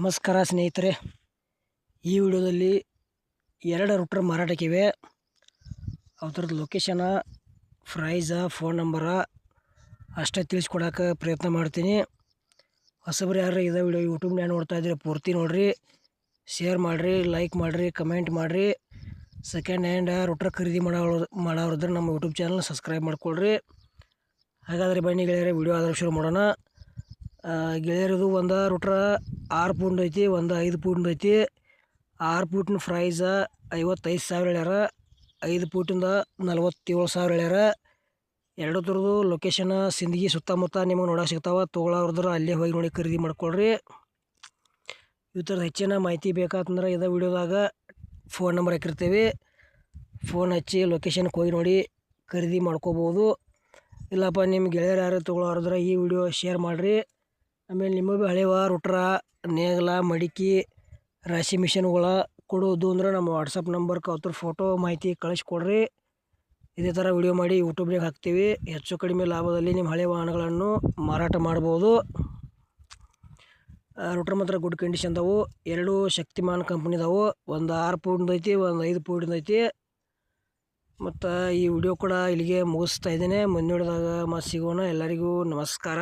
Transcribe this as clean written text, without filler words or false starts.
ನಮಸ್ಕಾರ ಸ್ನೇಹಿತರೆ, ಈ ವಿಡಿಯೋದಲ್ಲಿ 2 ರೂಟರ್ ಮಾರಾಟಕ್ಕಿವೆ. ಅವ್ರದ್ದು ಲೊಕೇಶನ, ಪ್ರೈಸ, ಫೋನ್ ನಂಬರ ಅಷ್ಟೇ ತಿಳಿಸ್ಕೊಡೋಕೆ ಪ್ರಯತ್ನ ಮಾಡ್ತೀನಿ. ಹೊಸಬರು ಯಾರು ಇದೇ ವಿಡಿಯೋ ಯೂಟ್ಯೂಬ್ನಾಗ ನೋಡ್ತಾ ಇದ್ರೆ ಪೂರ್ತಿ ನೋಡಿರಿ, ಶೇರ್ ಮಾಡಿರಿ, ಲೈಕ್ ಮಾಡಿರಿ, ಕಮೆಂಟ್ ಮಾಡಿರಿ. ಸೆಕೆಂಡ್ ಹ್ಯಾಂಡ್ ರೂಟರ್ ಖರೀದಿ ಮಾಡೋರಿದ್ರೆ ನಮ್ಮ ಯೂಟ್ಯೂಬ್ ಚಾನಲ್ ಸಬ್ಸ್ಕ್ರೈಬ್ ಮಾಡ್ಕೊಳ್ರಿ. ಹಾಗಾದರೆ ಬನ್ನಿ ಗೆಳೆಯರೆ, ವಿಡಿಯೋ ಆದರೂ ಶುರು ಮಾಡೋಣ. ಗೆಳೆಯರದು ಒಂದು ರೂಟ್ರ 6 ಫೂಟ್ ಐತಿ, ಒಂದು 5 ಫೂಟ್ ಐತಿ. 6 ಫೂಟಿನ ಪ್ರೈಸ 55,000 ಹೇಳ್ಯಾರ, 5 ಫೂಟಿಂದ 47,000 ಹೇಳ್ಯಾರ. ಎರಡು ಥರದ್ದು ಲೊಕೇಶನ್ ಸಿಂದಗಿ ಸುತ್ತಮುತ್ತ ನಿಮಗೆ ನೋಡೋಕೆ ಸಿಗ್ತಾವೆ. ತೊಗೊಳೋರಿದ್ರೆ ಅಲ್ಲೇ ಹೋಗಿ ನೋಡಿ ಖರೀದಿ ಮಾಡ್ಕೊಳ್ರಿ. ಈ ಥರದ ಹೆಚ್ಚಿನ ಮಾಹಿತಿ ಬೇಕಾತಂದ್ರೆ ಇದೇ ವಿಡಿಯೋದಾಗ ಫೋನ್ ನಂಬರ್ ಹಾಕಿರ್ತೀವಿ. ಫೋನ್ ಹಚ್ಚಿ ಲೊಕೇಶನ್ಗೆ ಹೋಗಿ ನೋಡಿ ಖರೀದಿ ಮಾಡ್ಕೋಬೋದು. ಇಲ್ಲಪ್ಪ ನಿಮ್ಮ ಗೆಳೆಯರು ಯಾರು ತೊಗೊಳೋರಿದ್ರೆ ಈ ವಿಡಿಯೋ ಶೇರ್ ಮಾಡಿರಿ. ಆಮೇಲೆ ನಿಮಗೆ ಹಳೆವ ರೂಟ್ರ, ನೇಗಿಲ, ಮಡಿಕೆ, ರಾಶಿ ಮಿಷಿನ್ಗಳ ಕೊಡೋದು ಅಂದ್ರೆ ನಮ್ಮ ವಾಟ್ಸಪ್ ನಂಬರ್ಗೆ ಅವ್ರ ಫೋಟೋ ಮಾಹಿತಿ ಕಳಿಸ್ಕೊಡ್ರಿ. ಇದೇ ಥರ ವಿಡಿಯೋ ಮಾಡಿ ಯೂಟ್ಯೂಬ್ನಾಗ ಹಾಕ್ತೀವಿ. ಹೆಚ್ಚು ಕಡಿಮೆ ಲಾಭದಲ್ಲಿ ನಿಮ್ಮ ಹಳೆ ವಾಹನಗಳನ್ನು ಮಾರಾಟ ಮಾಡ್ಬೋದು. ರೂಟ್ರ್ ಮಾತ್ರ ಗುಡ್ ಕಂಡೀಷನ್ ಅದಾವು. 2 ಶಕ್ತಿಮಾನ್ ಕಂಪ್ನಿದಾವು. ಒಂದು 6 ಫೂಟ್ ಐತಿ, ಒಂದು 5 ಫೂಟ್ ಐತಿ. ಮತ್ತು ಈ ವಿಡಿಯೋ ಕೂಡ ಇಲ್ಲಿಗೆ ಮುಗಿಸ್ತಾ ಇದ್ದೇನೆ. ಮುಂದಿನ ವಿಡಿಯೋದಾಗ ಮತ್ತೆ ಸಿಗೋಣ. ಎಲ್ಲರಿಗೂ ನಮಸ್ಕಾರ.